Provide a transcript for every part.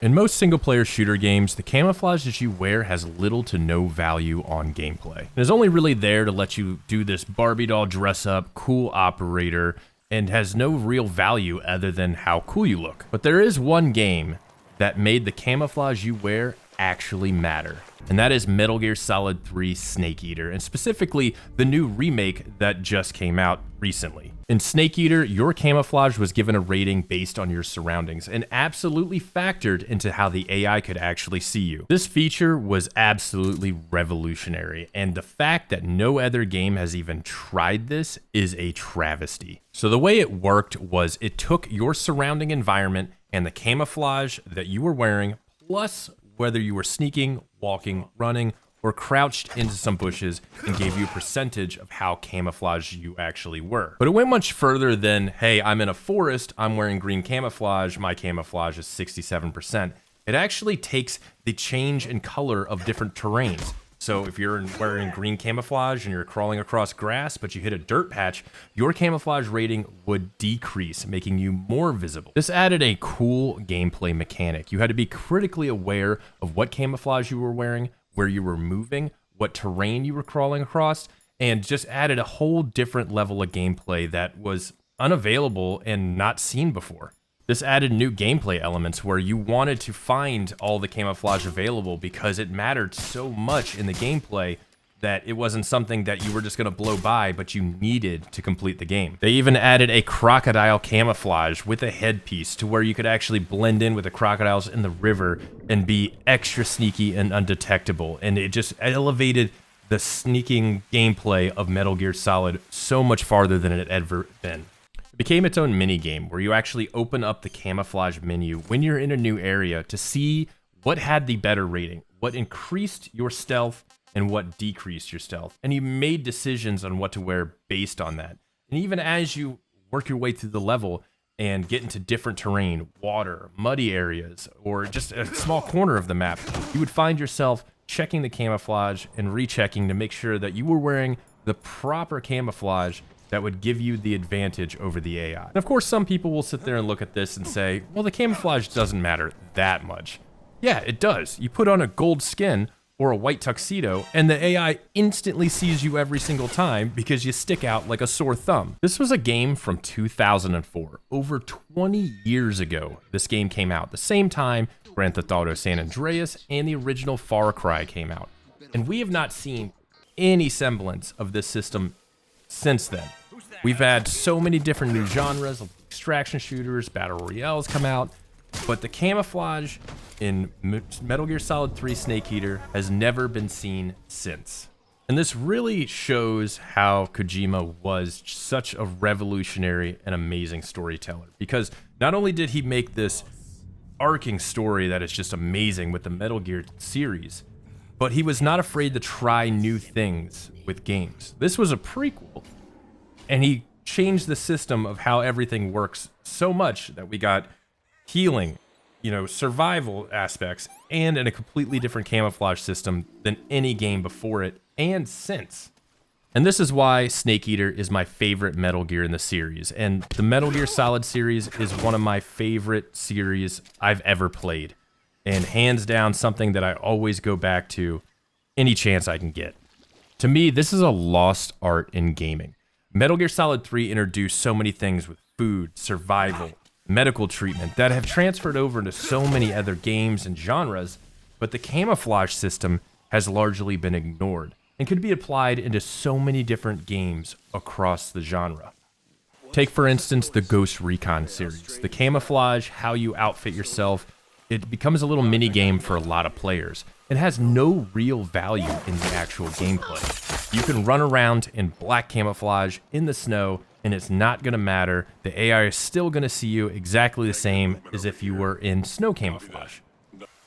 In most single-player shooter games, the camouflage that you wear has little to no value on gameplay. It is only really there to let you do this Barbie doll dress-up, cool operator, and has no real value other than how cool you look. But there is one game that made the camouflage you wear actually matter, and that is Metal Gear Solid 3 Snake Eater, and specifically the new remake that just came out recently. In Snake Eater, your camouflage was given a rating based on your surroundings and absolutely factored into how the AI could actually see you. This feature was absolutely revolutionary, and the fact that no other game has even tried this is a travesty. So the way it worked was it took your surrounding environment and the camouflage that you were wearing, plus whether you were sneaking, walking, running, or crouched into some bushes, and gave you a percentage of how camouflaged you actually were. But it went much further than, hey, I'm in a forest, I'm wearing green camouflage, my camouflage is 67%. It actually takes the change in color of different terrains. So if you're wearing green camouflage and you're crawling across grass, but you hit a dirt patch, your camouflage rating would decrease, making you more visible. This added a cool gameplay mechanic. You had to be critically aware of what camouflage you were wearing, where you were moving, what terrain you were crawling across, and just added a whole different level of gameplay that was unavailable and not seen before. This added new gameplay elements where you wanted to find all the camouflage available because it mattered so much in the gameplay that it wasn't something that you were just going to blow by, but you needed to complete the game. They even added a crocodile camouflage with a headpiece to where you could actually blend in with the crocodiles in the river and be extra sneaky and undetectable. And it just elevated the sneaking gameplay of Metal Gear Solid so much farther than it had ever been. It became its own mini game where you actually open up the camouflage menu when you're in a new area to see what had the better rating, what increased your stealth, and what decreased your stealth. And you made decisions on what to wear based on that. And even as you work your way through the level and get into different terrain, water, muddy areas, or just a small corner of the map, you would find yourself checking the camouflage and rechecking to make sure that you were wearing the proper camouflage that would give you the advantage over the AI. And of course, some people will sit there and look at this and say, well, the camouflage doesn't matter that much. Yeah, it does. You put on a gold skin or a white tuxedo, and the AI instantly sees you every single time because you stick out like a sore thumb. This was a game from 2004. Over 20 years ago, this game came out. The same time Grand Theft Auto San Andreas and the original Far Cry came out. And we have not seen any semblance of this system since then. We've had so many different new genres of extraction shooters, battle royales come out, but the camouflage in Metal Gear Solid 3 Snake Eater has never been seen since. And this really shows how Kojima was such a revolutionary and amazing storyteller, because not only did he make this arcing story that is just amazing with the Metal Gear series, but he was not afraid to try new things with games. This was a prequel, and he changed the system of how everything works so much that we got healing, survival aspects, and in a completely different camouflage system than any game before it and since. And this is why Snake Eater is my favorite Metal Gear in the series, and the Metal Gear Solid series is one of my favorite series I've ever played, and hands down something that I always go back to any chance I can get. To me, this is a lost art in gaming. Metal Gear Solid 3 introduced so many things with food, survival, medical treatment that have transferred over into so many other games and genres, but the camouflage system has largely been ignored and could be applied into so many different games across the genre. Take, for instance, the Ghost Recon series. The camouflage, how you outfit yourself, it becomes a little mini game for a lot of players. It has no real value in the actual gameplay. You can run around in black camouflage in the snow, and it's not going to matter. The AI is still going to see you exactly the same as if you were in snow camouflage.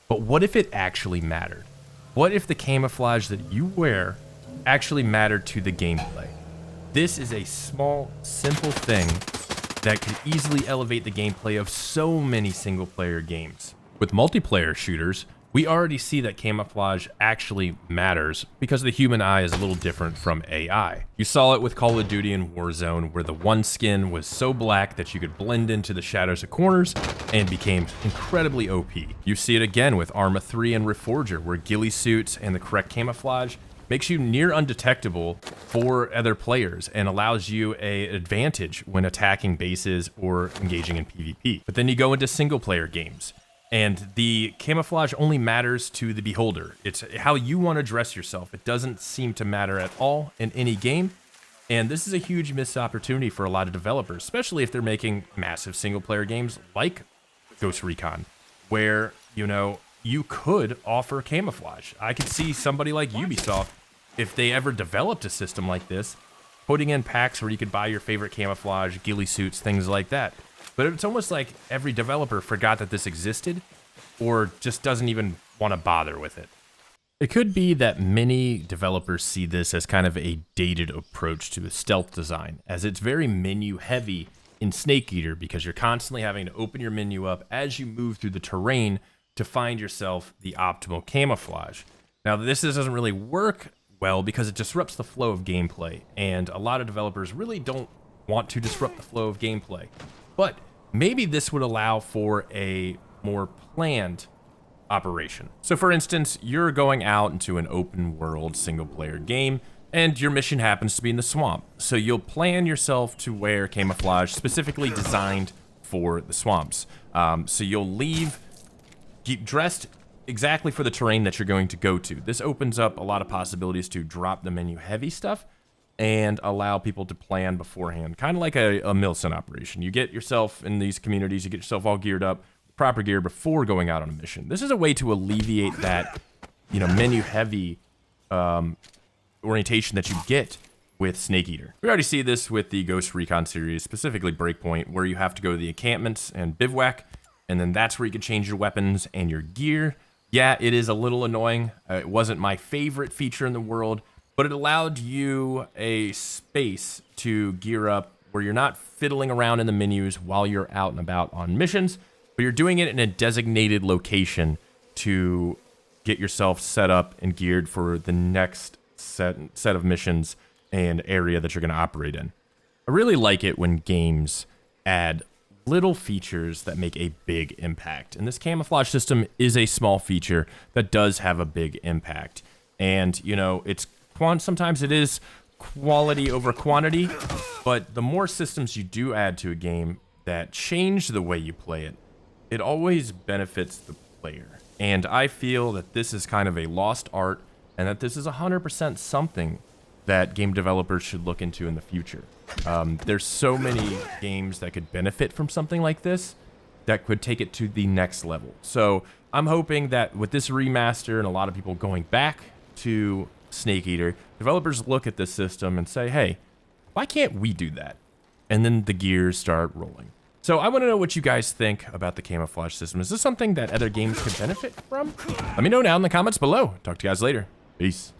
But what if it actually mattered? What if the camouflage that you wear actually mattered to the gameplay? This is a small, simple thing that can easily elevate the gameplay of so many single-player games. With multiplayer shooters, we already see that camouflage actually matters because the human eye is a little different from AI. You saw it with Call of Duty and Warzone, where the one skin was so black that you could blend into the shadows of corners and became incredibly OP. You see it again with Arma 3 and Reforger, where ghillie suits and the correct camouflage makes you near undetectable for other players and allows you an advantage when attacking bases or engaging in PvP. But then you go into single player games, and the camouflage only matters to the beholder. It's how you want to dress yourself. It doesn't seem to matter at all in any game. And this is a huge missed opportunity for a lot of developers, especially if they're making massive single player games like Ghost Recon, where, you know, you could offer camouflage. I could see somebody like Ubisoft, if they ever developed a system like this, putting in packs where you could buy your favorite camouflage, ghillie suits, things like that. But it's almost like every developer forgot that this existed or just doesn't even want to bother with it. It could be that many developers see this as kind of a dated approach to the stealth design, as it's very menu heavy in Snake Eater because you're constantly having to open your menu up as you move through the terrain to find yourself the optimal camouflage. Now, this doesn't really work well because it disrupts the flow of gameplay, and a lot of developers really don't want to disrupt the flow of gameplay. But maybe this would allow for a more planned operation. So for instance, you're going out into an open world single player game and your mission happens to be in the swamp. So you'll plan yourself to wear camouflage specifically designed for the swamps. So you'll leave dressed exactly for the terrain that you're going to go to. This opens up a lot of possibilities to drop the menu heavy stuff and allow people to plan beforehand, kind of like a Milsim operation. You get yourself in these communities, you get yourself all geared up, proper gear before going out on a mission. This is a way to alleviate that, you know, menu heavy orientation that you get with Snake Eater. We already see this with the Ghost Recon series, specifically Breakpoint, where you have to go to the encampments and bivouac, and then that's where you can change your weapons and your gear. Yeah, it is a little annoying. It wasn't my favorite feature in the world, but it allowed you a space to gear up where you're not fiddling around in the menus while you're out and about on missions, but you're doing it in a designated location to get yourself set up and geared for the next set of missions and area that you're going to operate in. I really like it when games add little features that make a big impact, and this camouflage system is a small feature that does have a big impact. And, you know, it's sometimes it is quality over quantity, but the more systems you do add to a game that change the way you play it, it always benefits the player. And I feel that this is kind of a lost art and that this is 100% something that game developers should look into in the future. There's so many games that could benefit from something like this that could take it to the next level. So I'm hoping that with this remaster and a lot of people going back to Snake Eater, developers look at this system and say, hey, why can't we do that? And then the gears start rolling. So I want to know what you guys think about the camouflage system. Is this something that other games could benefit from? Let me know down in the comments below. Talk to you guys later. Peace.